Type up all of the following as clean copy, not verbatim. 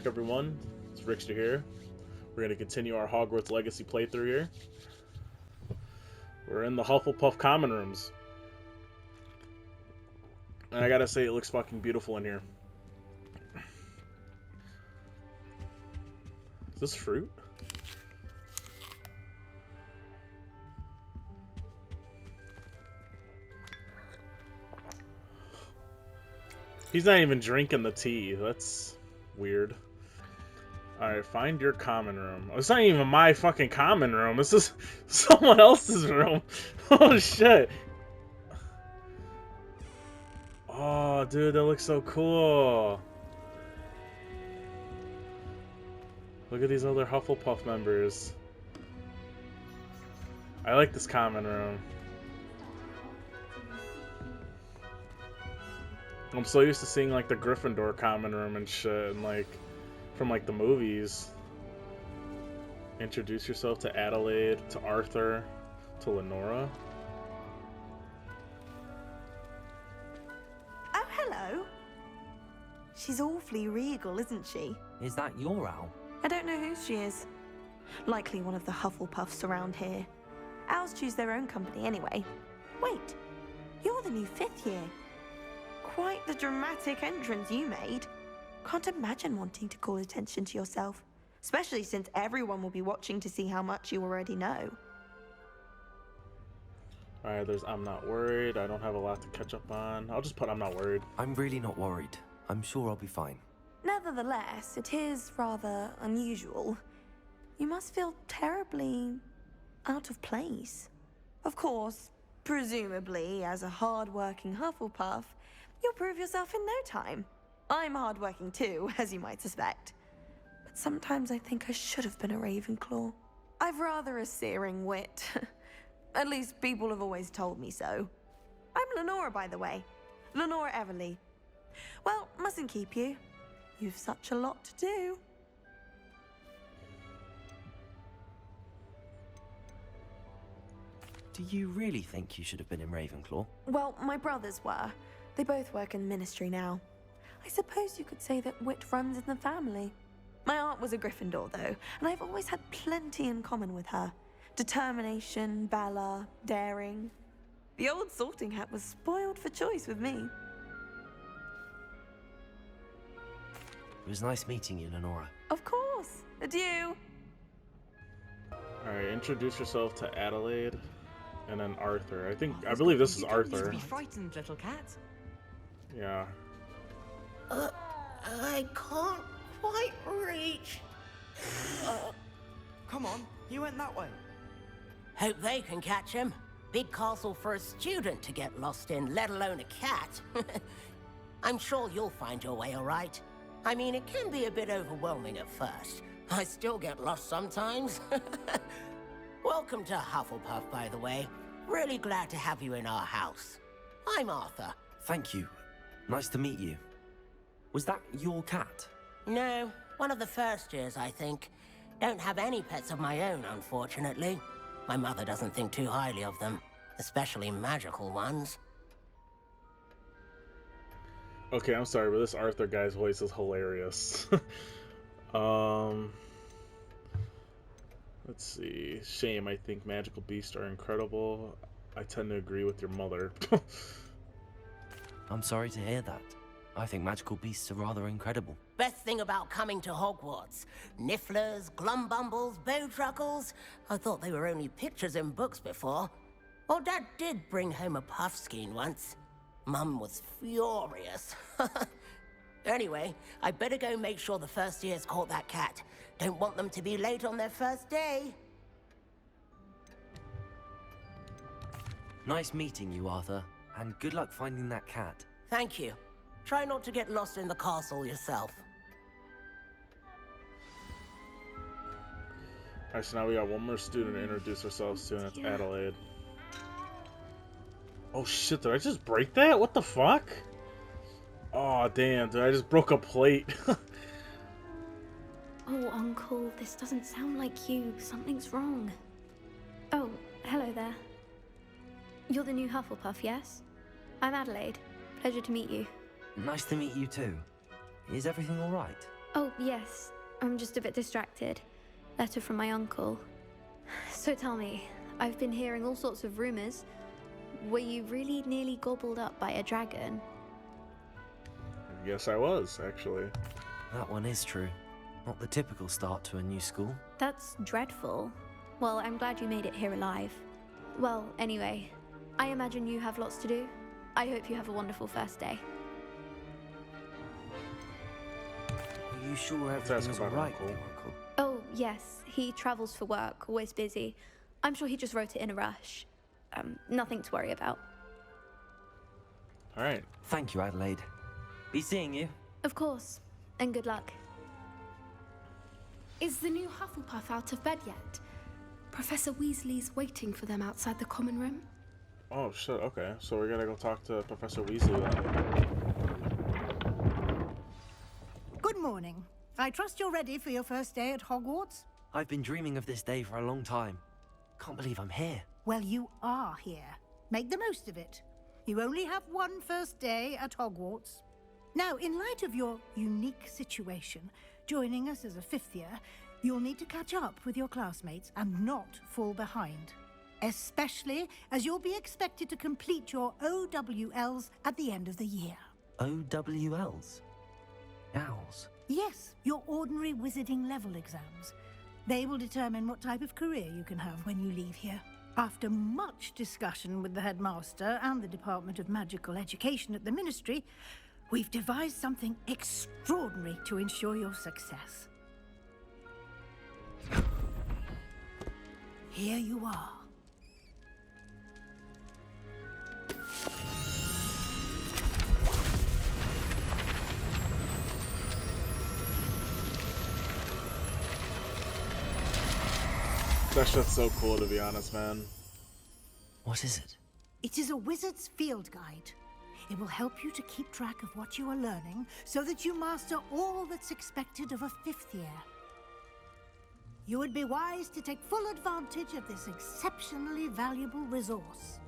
back, everyone. It's Rickster here. We're going to continue our Hogwarts Legacy playthrough here. We're in the Hufflepuff common rooms. And I gotta say, it looks fucking beautiful in here. Is this fruit? He's not even drinking the tea. That's weird. Alright, find your common room. Oh, it's not even my fucking common room. This is someone else's room. Oh, shit. Oh, dude, that looks so cool. Look at these other Hufflepuff members. I like this common room. I'm so used to seeing like the Gryffindor common room and shit, and like from like the movies. Introduce yourself to Adelaide, to Arthur, to Lenora. Oh, hello. She's awfully regal, isn't she? Is that your owl? I don't know who she is. Likely one of the Hufflepuffs around here. Owls choose their own company anyway. Wait, you're the new 5th year. Quite the dramatic entrance you made. Can't imagine wanting to call attention to yourself, especially since everyone will be watching to see how much you already know. Alright, there's I'm not worried. I don't have a lot to catch up on. I'll just put I'm not worried. I'm really not worried. I'm sure I'll be fine. Nevertheless, it is rather unusual. You must feel terribly out of place. Of course, presumably, as a hard-working Hufflepuff, you'll prove yourself in no time. I'm hard-working too, as you might suspect. But sometimes I think I should have been a Ravenclaw. I've rather a searing wit. At least people have always told me so. I'm Lenora, by the way. Lenora Everly. Well, mustn't keep you. You've such a lot to do. Do you really think you should have been in Ravenclaw? Well, my brothers were. They both work in ministry now. I suppose you could say that wit runs in the family. My aunt was a Gryffindor, though, and I've always had plenty in common with her. Determination, valor, daring. The old sorting hat was spoiled for choice with me. It was nice meeting you, Lenora. Of course. Adieu. Alright, introduce yourself to Adelaide and then Arthur. I believe this is You Arthur. don't need to be frightened, little cat. Yeah. I can't quite reach. Come on, you went that way. Hope they can catch him. Big castle for a student to get lost in, let alone a cat. I'm sure you'll find your way all right. I mean, it can be a bit overwhelming at first. I still get lost sometimes. Welcome to Hufflepuff, by the way. Really glad to have you in our house. I'm Arthur. Thank you. Nice to meet you. Was that your cat? No, one of the first years, I think. Don't have any pets of my own, unfortunately. My mother doesn't think too highly of them, especially magical ones. Okay, I'm sorry, but this Arthur guy's voice is hilarious. Let's see. Shame, I think magical beasts are incredible. I tend to agree with your mother. I'm sorry to hear that. I think magical beasts are rather incredible. Best thing about coming to Hogwarts. Nifflers, glumbumbles, bowtruckles. I thought they were only pictures in books before. Well, Dad did bring home a puffskein once. Mum was furious. Anyway, I better go make sure the first years caught that cat. Don't want them to be late on their first day. Nice meeting you, Arthur. And good luck finding that cat. Thank you. Try not to get lost in the castle yourself. Alright, so now we got one more student to introduce ourselves to, and it's Adelaide. Oh shit, did I just break that? What the fuck? Oh damn, dude, I just broke a plate. Oh, Uncle, this doesn't sound like you. Something's wrong. Oh, hello there. You're the new Hufflepuff, yes? I'm Adelaide. Pleasure to meet you. Nice to meet you too. Is everything all right? Oh, yes. I'm just a bit distracted. Letter from my uncle. So tell me, I've been hearing all sorts of rumors. Were you really nearly gobbled up by a dragon? Yes, I was, actually. That one is true. Not the typical start to a new school. That's dreadful. Well, I'm glad you made it here alive. Well, anyway, I imagine you have lots to do. I hope you have a wonderful first day. Are you sure ask everything is about alright Uncle. with your uncle? Oh, yes, he travels for work, always busy. I'm sure he just wrote it in a rush. Nothing to worry about. Alright. Thank you, Adelaide. Be seeing you. Of course, and good luck. Is the new Hufflepuff out of bed yet? Professor Weasley's waiting for them outside the common room. Oh, shit, okay. So we're gonna go talk to Professor Weasley then. Good morning. I trust you're ready for your first day at Hogwarts? I've been dreaming of this day for a long time. Can't believe I'm here. Well, you are here. Make the most of it. You only have one first day at Hogwarts. Now, in light of your unique situation, joining us as a fifth year, you'll need to catch up with your classmates and not fall behind. Especially as you'll be expected to complete your OWLs at the end of the year. OWLs? Owls? Yes, your ordinary wizarding level exams. They will determine what type of career you can have when you leave here. After much discussion with the headmaster and the Department of Magical Education at the Ministry, we've devised something extraordinary to ensure your success. Here you are. That shit's so cool, to be honest, man. What is it? It is a wizard's field guide. It will help you to keep track of what you are learning so that you master all that's expected of a fifth year. You would be wise to take full advantage of this exceptionally valuable resource.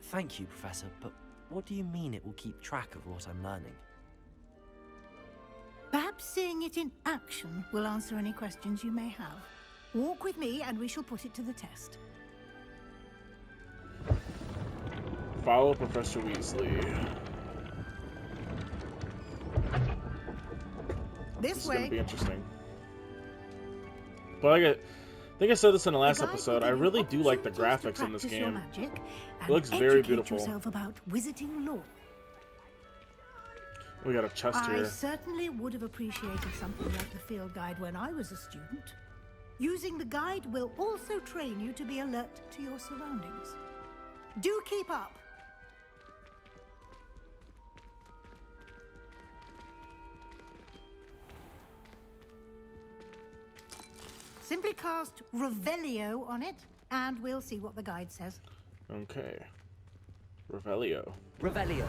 Thank you, Professor, but what do you mean it will keep track of what I'm learning? Perhaps seeing it in action will answer any questions you may have. Walk with me and we shall put it to the test. Follow Professor Weasley. This is gonna be interesting. But I think I said this in the last episode. I really do like the graphics in this game. It looks very beautiful. Yourself about wizarding lore. We got a chest I here. certainly would have appreciated something like the field guide when I was a student. Using the guide will also train you to be alert to your surroundings. Do keep up. Simply cast Revelio on it, and we'll see what the guide says. Okay. Revelio. Revelio.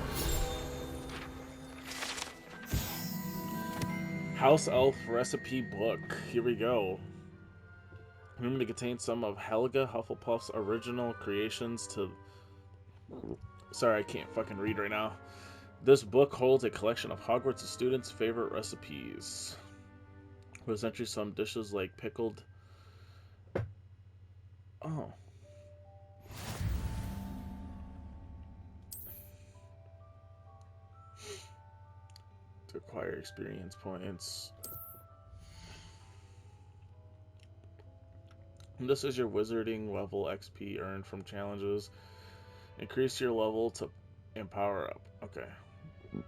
House Elf Recipe Book. Here we go. Remember to contain some of Helga Hufflepuff's original creations to... Sorry, I can't fucking read right now. This book holds a collection of Hogwarts students' favorite recipes. With entries some dishes like pickled... Oh. To acquire experience points. And this is your wizarding level XP earned from challenges. Increase your level to empower up. Okay.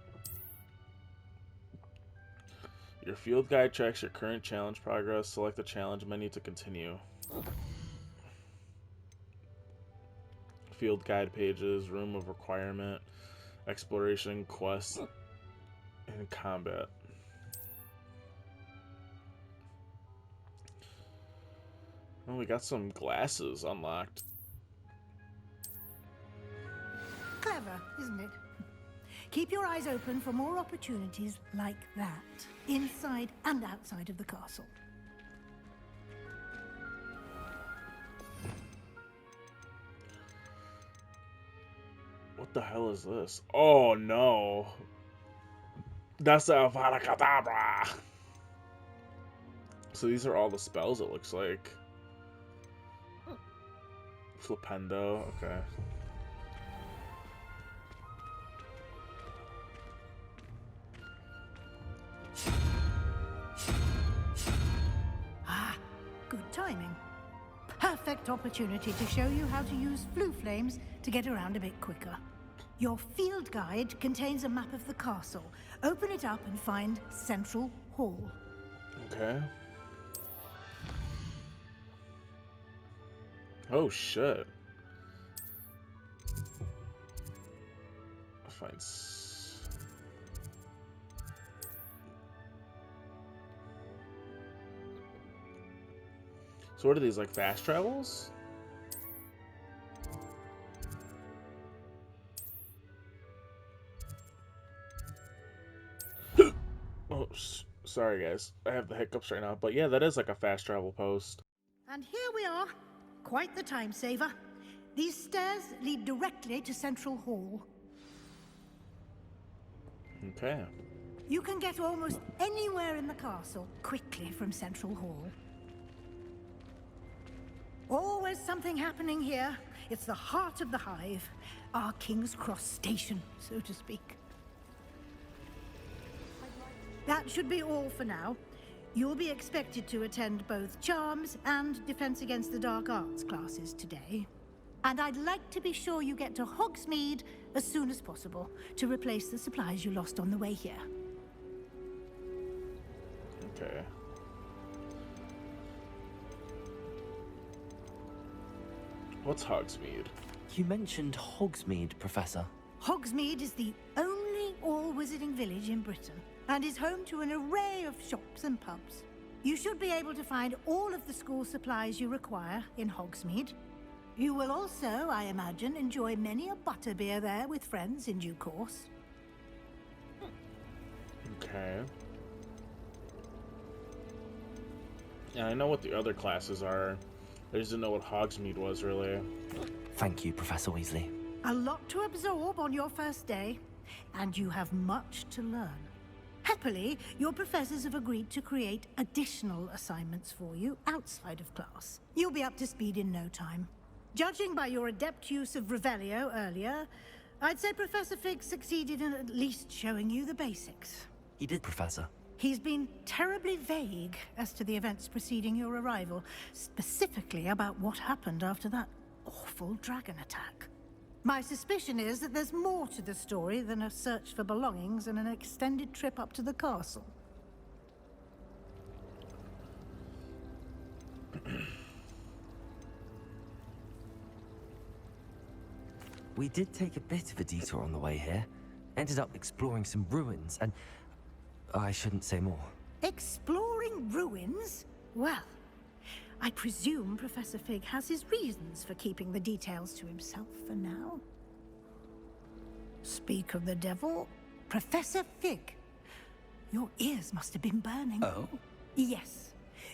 Your field guide tracks your current challenge progress. Select the challenge menu to continue. Field guide pages, room of requirement, exploration, quest, and combat. Oh, we got some glasses unlocked. Clever, isn't it? Keep your eyes open for more opportunities like that, inside and outside of the castle. What the hell is this? Oh no. That's the Avada Kedavra. So these are all the spells, it looks like. Flipendo, okay. Ah, good timing. Perfect opportunity to show you how to use flue flames to get around a bit quicker. Your field guide contains a map of the castle. Open it up and find Central Hall. Okay. Oh shit. Find. So what are these, like fast travels? Oh, sorry guys. I have the hiccups right now. But yeah, that is like a fast travel post. And here we are. Quite the time saver. These stairs lead directly to Central Hall. Okay. You can get almost anywhere in the castle quickly from Central Hall. Always something happening here. It's the heart of the hive. Our King's Cross station, so to speak. That should be all for now. You'll be expected to attend both Charms and Defense Against the Dark Arts classes today. And I'd like to be sure you get to Hogsmeade as soon as possible to replace the supplies you lost on the way here. Okay. What's Hogsmeade? You mentioned Hogsmeade, Professor. Hogsmeade is the only all-wizarding village in Britain and is home to an array of shops and pubs. You should be able to find all of the school supplies you require in Hogsmeade. You will also, I imagine, enjoy many a butterbeer there with friends in due course. Okay. Yeah, I know what the other classes are. I just didn't know what Hogsmeade was, really. Thank you, Professor Weasley. A lot to absorb on your first day, and you have much to learn. Happily, your professors have agreed to create additional assignments for you outside of class. You'll be up to speed in no time. Judging by your adept use of Revelio earlier, I'd say Professor Fig succeeded in at least showing you the basics. He did, Professor. He's been terribly vague as to the events preceding your arrival, specifically about what happened after that awful dragon attack. My suspicion is that there's more to the story than a search for belongings and an extended trip up to the castle. We did take a bit of a detour on the way here. Ended up exploring some ruins and... I shouldn't say more. Exploring ruins? Well, I presume Professor Fig has his reasons for keeping the details to himself for now. Speak of the devil, Professor Fig. Your ears must have been burning. Oh? Yes.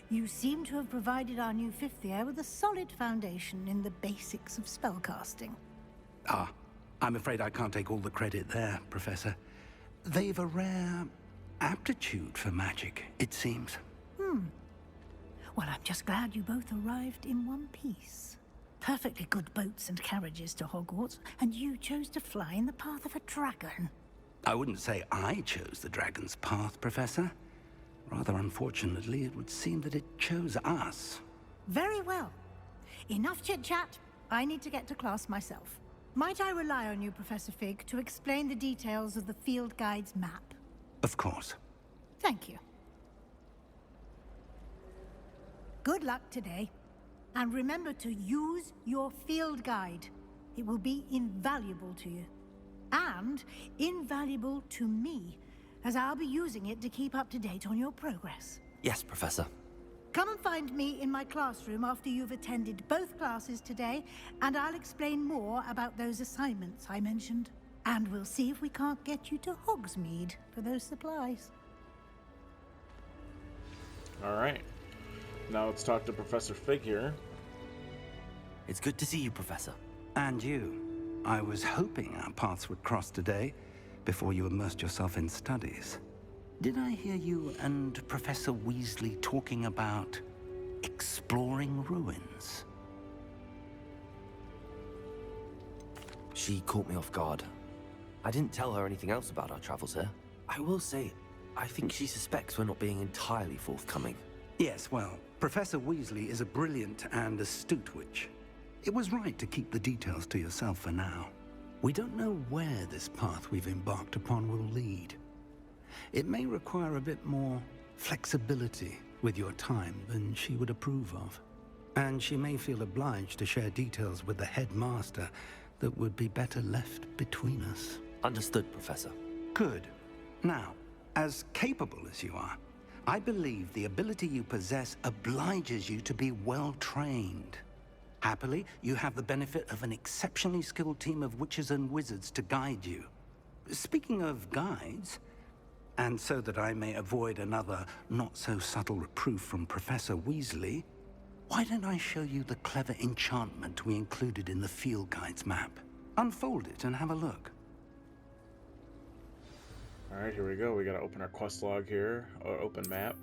You seem to have provided our new fifth year with a solid foundation in the basics of spellcasting. Ah, I'm afraid I can't take all the credit there, Professor. They've a rare aptitude for magic, it seems. Well, I'm just glad you both arrived in one piece. Perfectly good boats and carriages to Hogwarts, and you chose to fly in the path of a dragon. I wouldn't say I chose the dragon's path, Professor. Rather unfortunately, it would seem that it chose us. Very well. Enough chit-chat. I need to get to class myself. Might I rely on you, Professor Fig, to explain the details of the field guide's map? Of course. Thank you. Good luck today. And remember to use your field guide. It will be invaluable to you. And invaluable to me, as I'll be using it to keep up to date on your progress. Yes, Professor. Come and find me in my classroom after you've attended both classes today, and I'll explain more about those assignments I mentioned. And we'll see if we can't get you to Hogsmeade for those supplies. Alright. Now let's talk to Professor Fig here. It's good to see you, Professor. And you. I was hoping our paths would cross today before you immersed yourself in studies. Did I hear you and Professor Weasley talking about exploring ruins? She caught me off guard. I didn't tell her anything else about our travels here. I will say, I think she suspects we're not being entirely forthcoming. Yes, well, Professor Weasley is a brilliant and astute witch. It was right to keep the details to yourself for now. We don't know where this path we've embarked upon will lead. It may require a bit more flexibility with your time than she would approve of. And she may feel obliged to share details with the headmaster that would be better left between us. Understood, Professor. Good. Now, as capable as you are, I believe the ability you possess obliges you to be well trained. Happily, you have the benefit of an exceptionally skilled team of witches and wizards to guide you. Speaking of guides, and so that I may avoid another not-so-subtle reproof from Professor Weasley, why don't I show you the clever enchantment we included in the field guide's map? Unfold it and have a look. Alright, here we go. We gotta open our quest log here, or open map.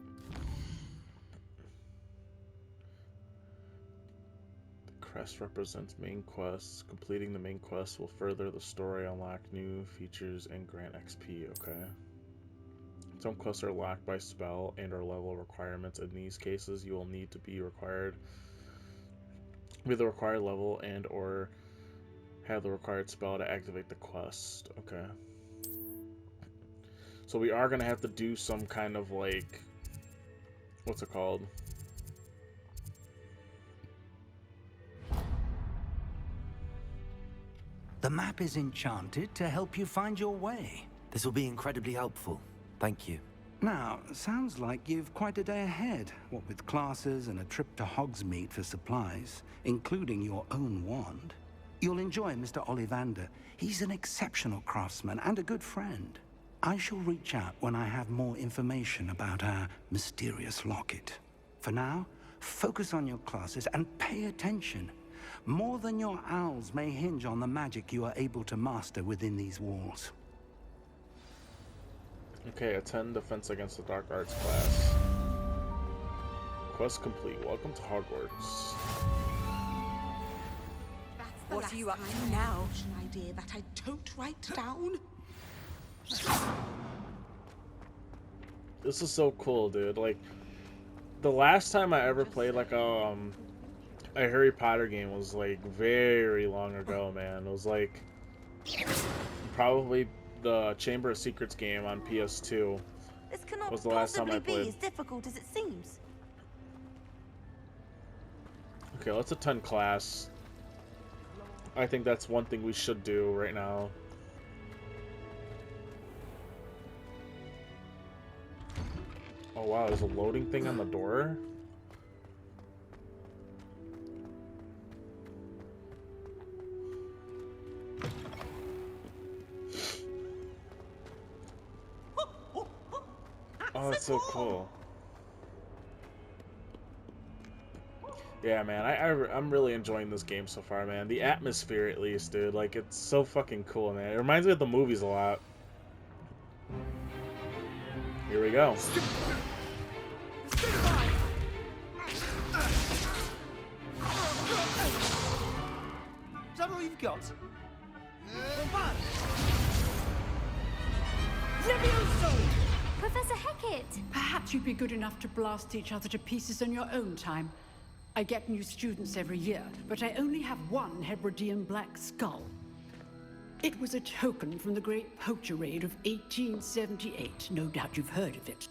The crest represents main quests. Completing the main quest will further the story, unlock new features, and grant XP, okay? Some quests are locked by spell and or level requirements. In these cases, you will need to be required with the required level and or have the required spell to activate the quest. Okay. So we are going to have to do some kind of like, what's it called? The map is enchanted to help you find your way. This will be incredibly helpful. Thank you. Now, sounds like you've quite a day ahead, what with classes and a trip to Hogsmeade for supplies, including your own wand. You'll enjoy Mr. Ollivander. He's an exceptional craftsman and a good friend. I shall reach out when I have more information about our mysterious locket. For now, focus on your classes and pay attention. More than your owls may hinge on the magic you are able to master within these walls. Okay, attend Defense Against the Dark Arts class. Quest complete. Welcome to Hogwarts. What are you up to now? An idea that I don't write down. This is so cool, dude. Like, the last time I ever played like a Harry Potter game was like very long ago, man. It was like probably the Chamber of Secrets game on PS2. This cannot was the last time I possibly played. be as difficult as it seems. Okay, let's attend class. I think that's one thing we should do right now. Oh wow, there's a loading thing on the door? Oh, that's so cool. Yeah, man, I'm really enjoying this game so far, man. The atmosphere, at least, dude. Like, it's so fucking cool, man. It reminds me of the movies a lot. Here we go. Is that all you've got? Levioso! Professor Hecat! Perhaps you'd be good enough to blast each other to pieces in your own time. I get new students every year, but I only have one Hebridean black skull. It was a token from the Great Poacher Raid of 1878. No doubt you've heard of it.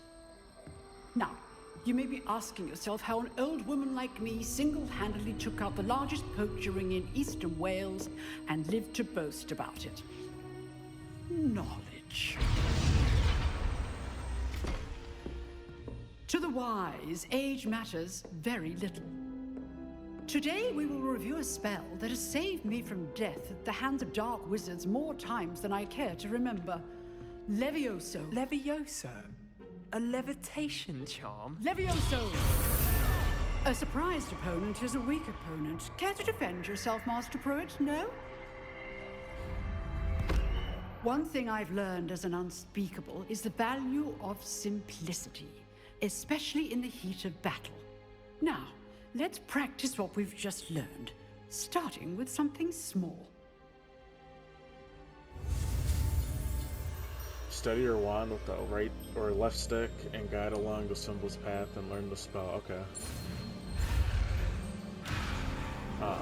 Now, you may be asking yourself how an old woman like me single-handedly took out the largest poacher ring in eastern Wales and lived to boast about it. Knowledge. To the wise, age matters very little. Today we will review a spell that has saved me from death at the hands of dark wizards more times than I care to remember. Levioso. Levioso? A levitation charm? Levioso! A surprised opponent is a weak opponent. Care to defend yourself, Master Pruitt? No? One thing I've learned as an unspeakable is the value of simplicity, especially in the heat of battle. Now, let's practice what we've just learned, starting with something small. Steady your wand with the right or left stick and guide along the symbol's path and learn the spell. Okay. Ah.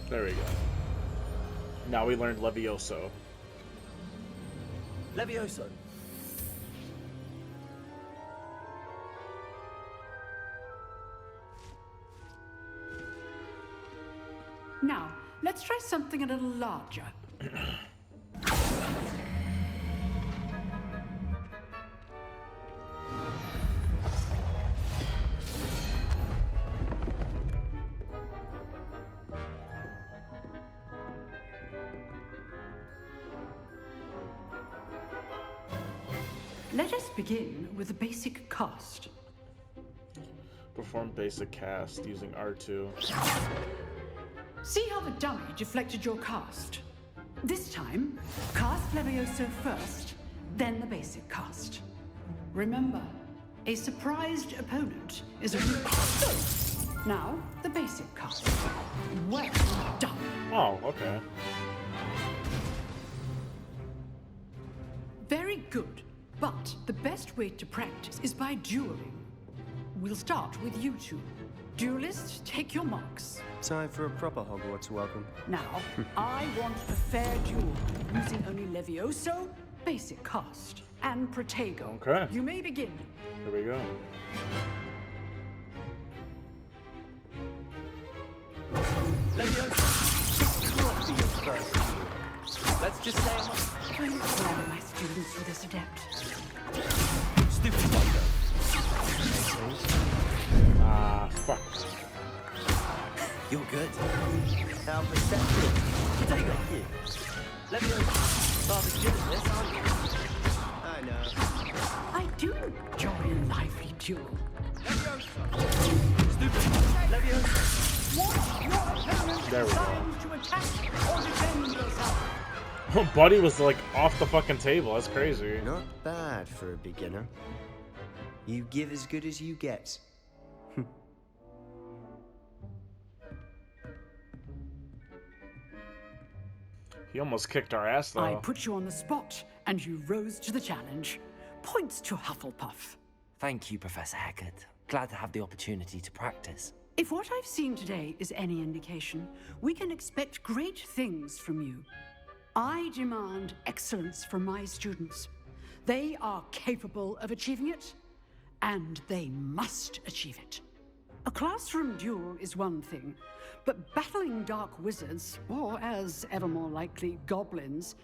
There we go. Now we learned Levioso. Levioso. Now, let's try something a little larger. Let us begin with a basic cast. Perform basic cast using R2. See how the dummy deflected your cast? This time, cast Levioso first, then the basic cast. Remember, a surprised opponent is a weak. Now, the basic cast. Well done. Oh, okay. Very good, but the best way to practice is by dueling. We'll start with you two. Duelists, take your marks. Time for a proper Hogwarts welcome. Now, I want a fair duel, using only Levioso, basic cast, and Protego. Okay. You may begin. Here we go. Levioso, can't be your first duel. Let's just say I'm proud of my students for this adept. stupid wonder. Ah, fuck. You're good. How perceptive. Protego. Levioso, rather good at this, aren't you? I know. I do enjoy a lively duel. Stupid. Levioso. Watch your opponent There we go. decide to attack or defend yourself. Buddy was like off the fucking table. That's crazy. Not bad for a beginner. You give as good as you get. He almost kicked our ass though. I put you on the spot, and you rose to the challenge. Points to Hufflepuff. Thank you, Professor Hecat. Glad to have the opportunity to practice. If what I've seen today is any indication, we can expect great things from you. I demand excellence from my students. They are capable of achieving it, and they must achieve it. A classroom duel is one thing, but battling dark wizards, or as ever more likely, goblins,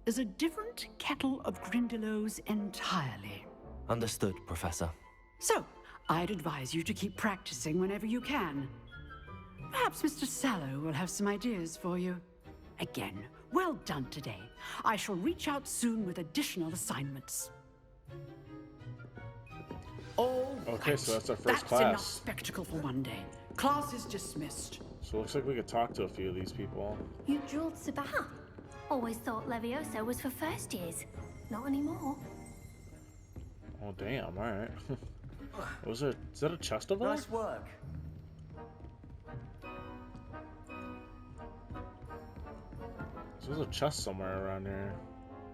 is a different kettle of Grindylows entirely. Understood, Professor. So, I'd advise you to keep practicing whenever you can. Perhaps Mr. Sallow will have some ideas for you. Again, well done today. I shall reach out soon with additional assignments. Okay, so that's our first That's class. enough spectacle for one day. Class is dismissed. So it looks like we could talk to a few of these people. You dueled Sabaha. Always thought Levioso was for first years. Not anymore. Oh damn! All right. Was it? Is that a chest over there? Nice work. There's a chest somewhere around here.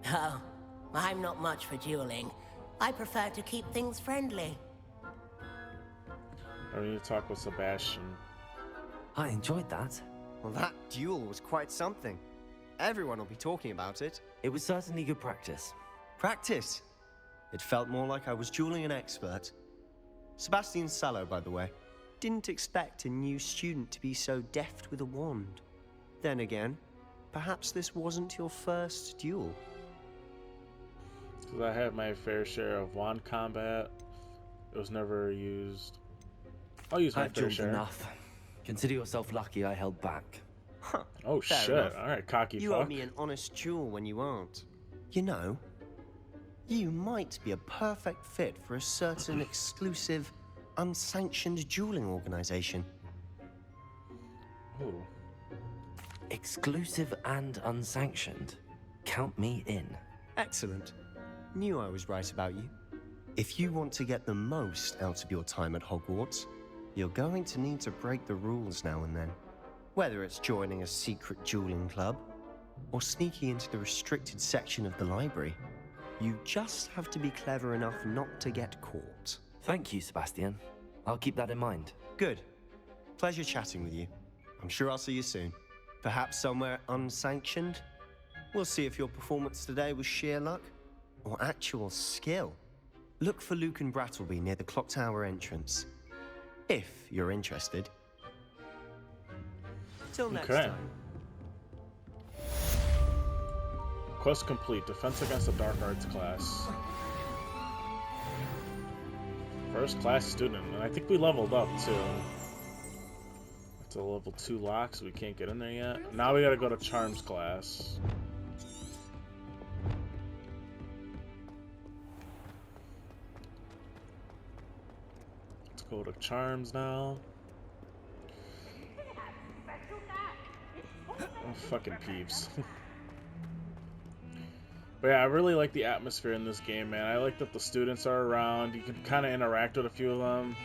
Oh, I'm not much for dueling. I prefer to keep things friendly. I need to talk with Sebastian. I enjoyed that. Well, that duel was quite something. Everyone will be talking about it. It was certainly good practice. Practice. It felt more like I was dueling an expert. Sebastian Sallow, by the way. Didn't expect a new student to be so deft with a wand. Then again, perhaps this wasn't your first duel. Because I had my fair share of wand combat. It was never used. I'll use my I've fair dueled share. enough. Consider yourself lucky I held back. Huh. Oh Fair shit! enough. All right, cocky You owe fuck. me an honest duel when you aren't. You know, You might be a perfect fit for a certain exclusive, unsanctioned dueling organization. Ooh. Exclusive and unsanctioned. Count me in. Excellent. Knew I was right about you. If you want to get the most out of your time at Hogwarts, you're going to need to break the rules now and then. Whether it's joining a secret dueling club, or sneaking into the restricted section of the library, you just have to be clever enough not to get caught. Thank you, Sebastian. I'll keep that in mind. Good. Pleasure chatting with you. I'm sure I'll see you soon. Perhaps somewhere unsanctioned? We'll see if your performance today was sheer luck or actual skill. Look for Luke and Brattleby near the clock tower entrance, if you're interested. Till next time. Quest complete. Defense against the Dark Arts class. First class student, and I think we leveled up too. It's a level 2 lock, so we can't get in there yet. Now we gotta go to Charms class. Let's go to Charms now. Oh, fucking peeves. But yeah, I really like the atmosphere in this game, man. I like that the students are around. You can kind of interact with a few of them.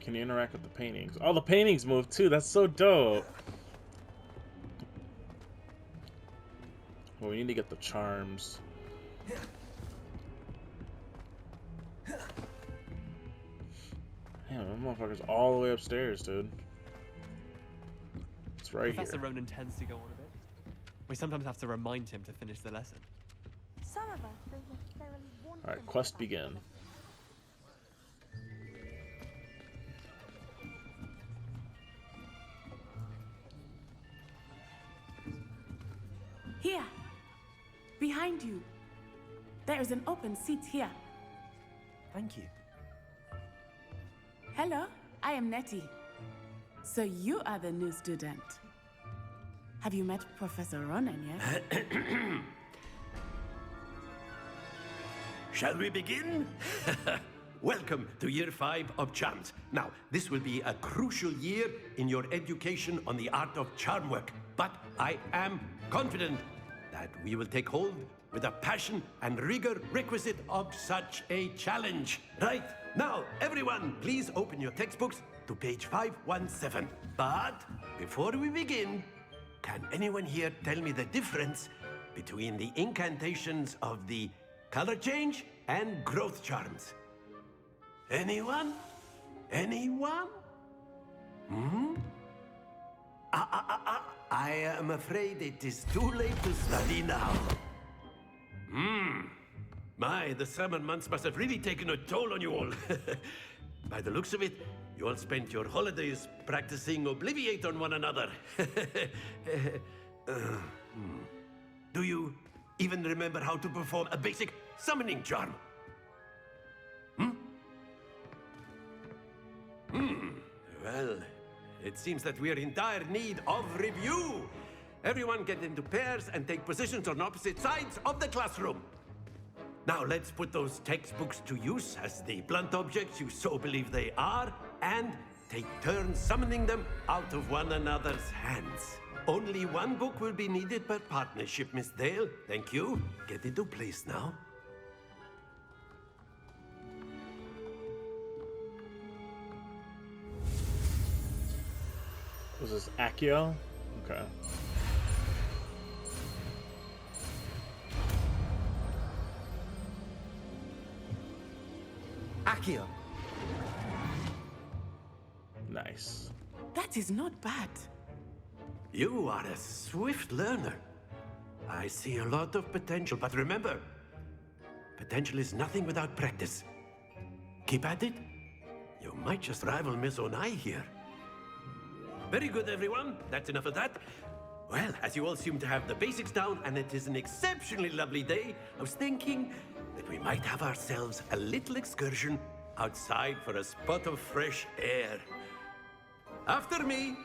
Can you interact with the paintings? Oh, the paintings move too. That's so dope. Well, we need to get the charms. Damn, that motherfucker's all the way upstairs, dude. It's right Professor here. Ronan tends to go on a bit. We sometimes have to remind him to finish the lesson. Some of us don't necessarily want Alright, quest begin. Here, behind you. There is an open seat here. Thank you. Hello, I am Nettie. So you are the new student. Have you met Professor Ronan yet? Shall we begin? Welcome to Year 5 of Charms. Now, this will be a crucial year in your education on the art of charm work, but I am confident that we will take hold with the passion and rigor requisite of such a challenge. Right, now, everyone, please open your textbooks to page 517. But before we begin, can anyone here tell me the difference between the incantations of the color change and growth charms? Anyone? Anyone? Hmm? I am afraid it is too late to study now. My, the summer months must have really taken a toll on you all. By the looks of it, you all spent your holidays practicing Obliviate on one another. Do you even remember how to perform a basic summoning charm? Well, it seems that we are in dire need of review. Everyone get into pairs and take positions on opposite sides of the classroom. Now let's put those textbooks to use as the blunt objects you so believe they are, and take turns summoning them out of one another's hands. Only one book will be needed per partnership, Miss Dale. Thank you. Get into place now. Was this Accio? Okay. Accio. Nice. That is not bad. You are a swift learner. I see a lot of potential, but remember, potential is nothing without practice. Keep at it. You might just rival Miss Onai here. Very good, everyone. That's enough of that. Well, as you all seem to have the basics down, and it is an exceptionally lovely day, I was thinking that we might have ourselves a little excursion outside for a spot of fresh air. After me,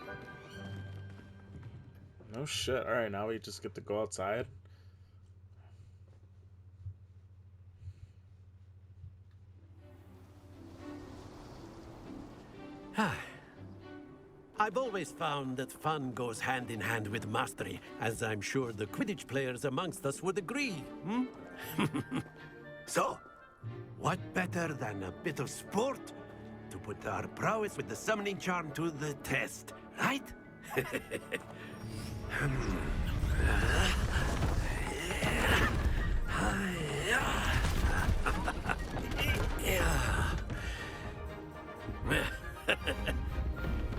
Oh shit. Alright, now we just get to go outside. I've always found that fun goes hand in hand with mastery, as I'm sure the Quidditch players amongst us would agree, hmm? So, what better than a bit of sport to put our prowess with the summoning charm to the test, right?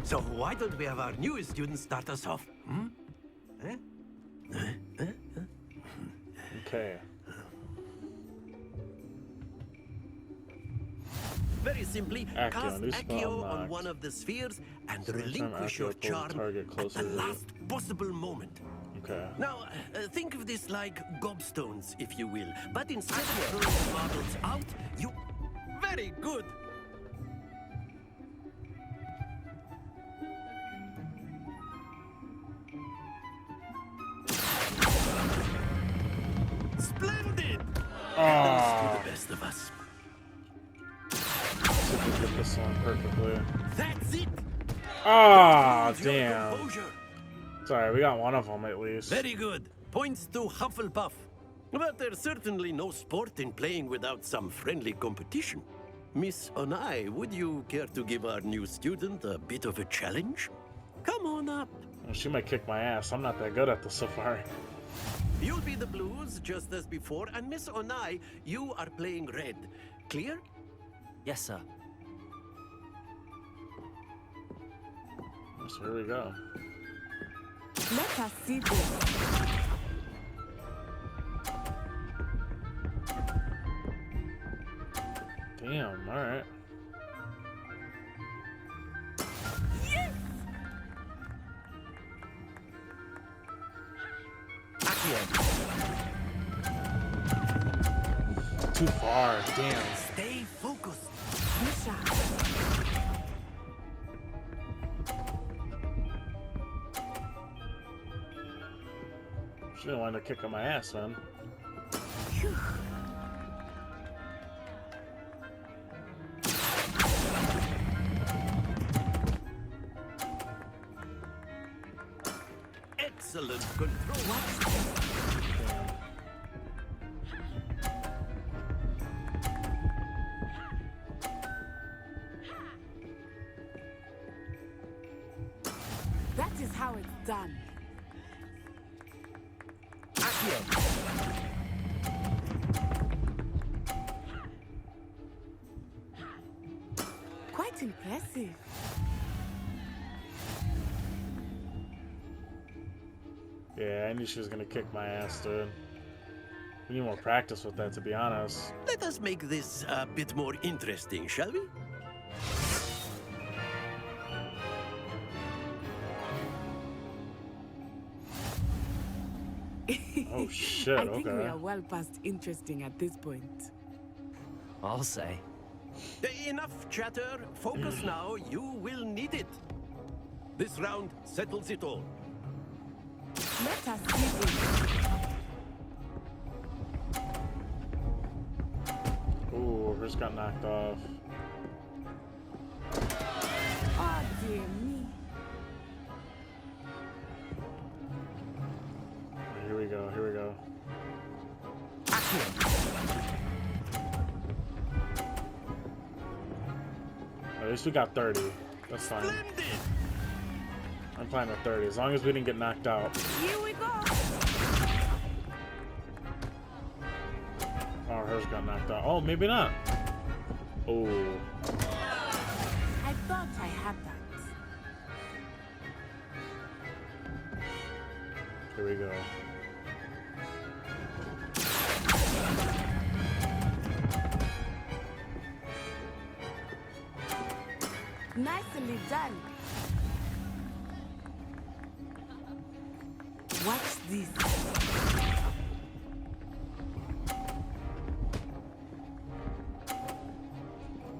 So why don't we have our newest student start us off? Hmm? Okay. Very simply, Accio, cast new spell Accio on unlocked. one of the spheres and So anytime relinquish your Accio pulls the charm target at closer the to last possible moment. Okay. Now, think of this like gobstones, if you will. But instead of throwing the marbles out, you... Very good! Splendid! Ah. To the best of us. See if we get this one perfectly. That's it! Ah, damn. Sorry, we got one of them at least. Very good. Points to Hufflepuff. But there's certainly no sport in playing without some friendly competition. Miss Onai, would you care to give our new student a bit of a challenge? Come on up. Well, she might kick my ass. I'm not that good at this so far. You'll be the blues, just as before, and Miss Onai, you are playing red. Clear? Yes, sir. So here we go. Let us see this. Damn, alright. Yes! Too far, damn. Stay focused. She didn't wind up kicking my ass, man. Excellent control. That is how it's done. Quite impressive. Yeah, I knew she was gonna kick my ass, dude. We need more practice with that, to be honest. Let us make this a bit more interesting, shall we? Oh shit, I think we okay. are well past interesting at this point. I'll say. Enough chatter. Focus now. You will need it. This round settles it all. Let us see this. Ooh, hers got knocked off. Oh dear me. Here we go, here we go. At least we got 30. That's fine. I'm fine with 30, as long as we didn't get knocked out. Here we go. Oh, hers got knocked out. Oh, maybe not. Oh. I thought I had that. Here we go. Nicely done. Watch this.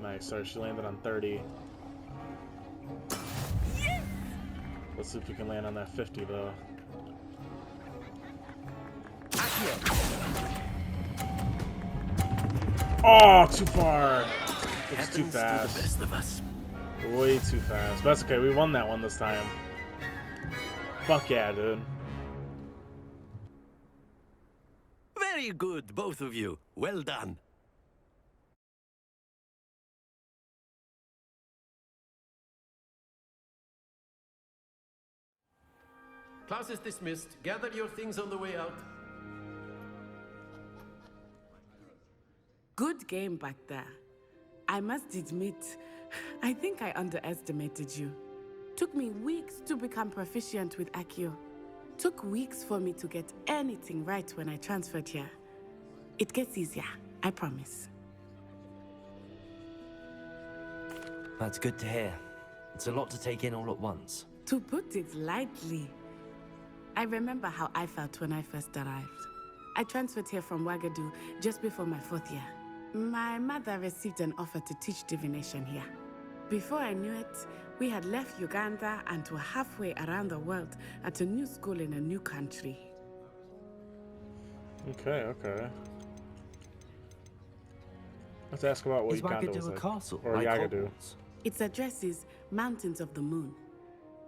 Nice. Sorry, she landed on 30. Yes! Let's see if we can land on that 50, though. Oh, too far. It's too Happens to the fast. best of us. Way too fast. But that's okay. We won that one this time. Fuck yeah, dude. Very good, both of you. Well done. Class is dismissed. Gather your things on the way out. Good game back there. I must admit, I think I underestimated you. Took me weeks to become proficient with Accio. Took weeks for me to get anything right when I transferred here. It gets easier, I promise. That's good to hear. It's a lot to take in all at once. To put it lightly, I remember how I felt when I first arrived. I transferred here from Wagadu just before my 4th year. My mother received an offer to teach divination here. Before I knew it, we had left Uganda and were halfway around the world at a new school in a new country. Okay. Let's ask about what Is Uganda Wagadu was a like. castle? Or Like Yagadu. Hogwarts? Its address is Mountains of the Moon.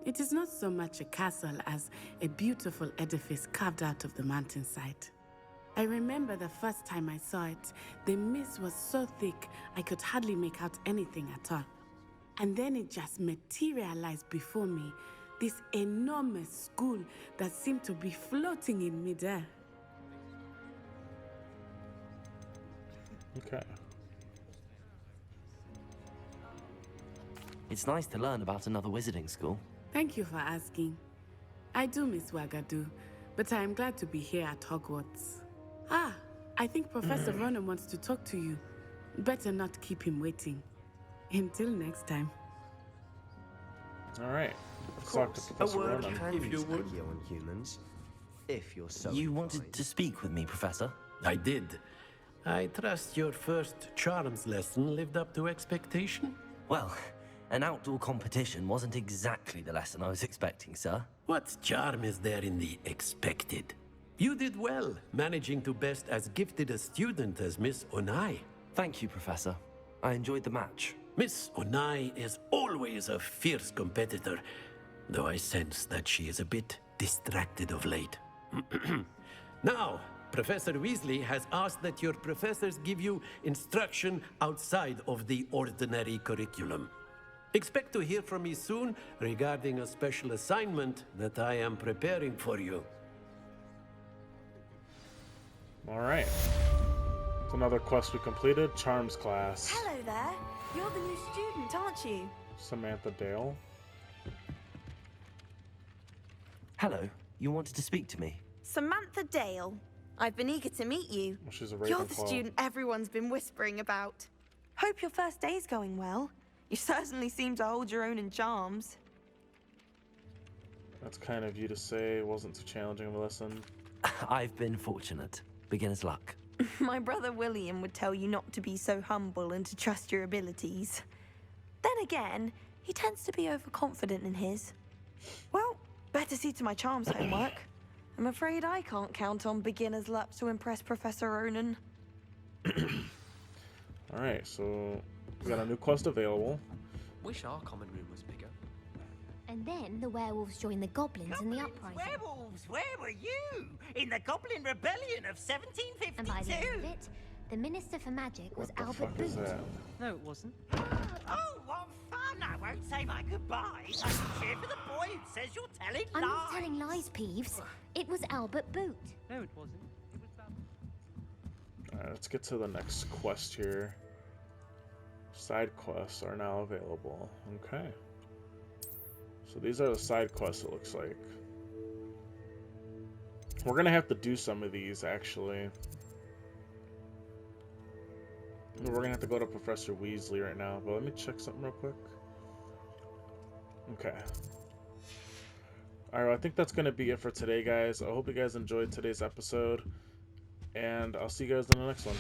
It is not so much a castle as a beautiful edifice carved out of the mountainside. I remember the first time I saw it, the mist was so thick I could hardly make out anything at all. And then it just materialized before me, this enormous school that seemed to be floating in midair. Okay. It's nice to learn about another wizarding school. Thank you for asking. I do miss Wagadu, but I am glad to be here at Hogwarts. Ah, I think Professor Ronan wants to talk to you. Better not keep him waiting. Until next time. Alright. Let's talk to Professor Ronan. If you would. On humans, if you're so You wanted to speak with me, Professor? I did. I trust your first charms lesson lived up to expectation? Well, an outdoor competition wasn't exactly the lesson I was expecting, sir. What charm is there in the expected? You did well, managing to best as gifted a student as Miss Onai. Thank you, Professor. I enjoyed the match. Miss Onai is always a fierce competitor, though I sense that she is a bit distracted of late. Now, Professor Weasley has asked that your professors give you instruction outside of the ordinary curriculum. Expect to hear from me soon regarding a special assignment that I am preparing for you. Alright. It's another quest we completed. Charms class. Hello there. You're the new student, aren't you? Samantha Dale. Hello. You wanted to speak to me? Samantha Dale. I've been eager to meet you. Well, she's a You're the Ravenclaw. student everyone's been whispering about. Hope your first day's going well. You certainly seem to hold your own in charms. That's kind of you to say. It wasn't too challenging of a lesson. I've been fortunate. Beginner's luck. My brother William would tell you not to be so humble and to trust your abilities. Then again, he tends to be overconfident in his. Well, better see to my charms homework. I'm afraid I can't count on beginner's luck to impress Professor Ronan. Alright, so we got a new quest available. Wish our common room was bigger. And then the werewolves joined the goblins in the uprising. Werewolves, where were you? In the Goblin Rebellion of 1752? And by the end of it, the Minister for Magic was What the Albert fuck is Boot. that? No, it wasn't. Oh, what fun! I won't say my goodbyes. I can cheer for the boy who says you're telling I'm lies. not telling lies, Peeves. It was Albert Boot. No, it wasn't. It was Alright, let's get to the next quest here. Side quests are now available. Okay. So these are the side quests, it looks like. We're gonna have to do some of these, actually. We're gonna have to go to Professor Weasley right now, but let me check something real quick. Okay. Alright, I think that's gonna be it for today, guys. I hope you guys enjoyed today's episode, and I'll see you guys in the next one.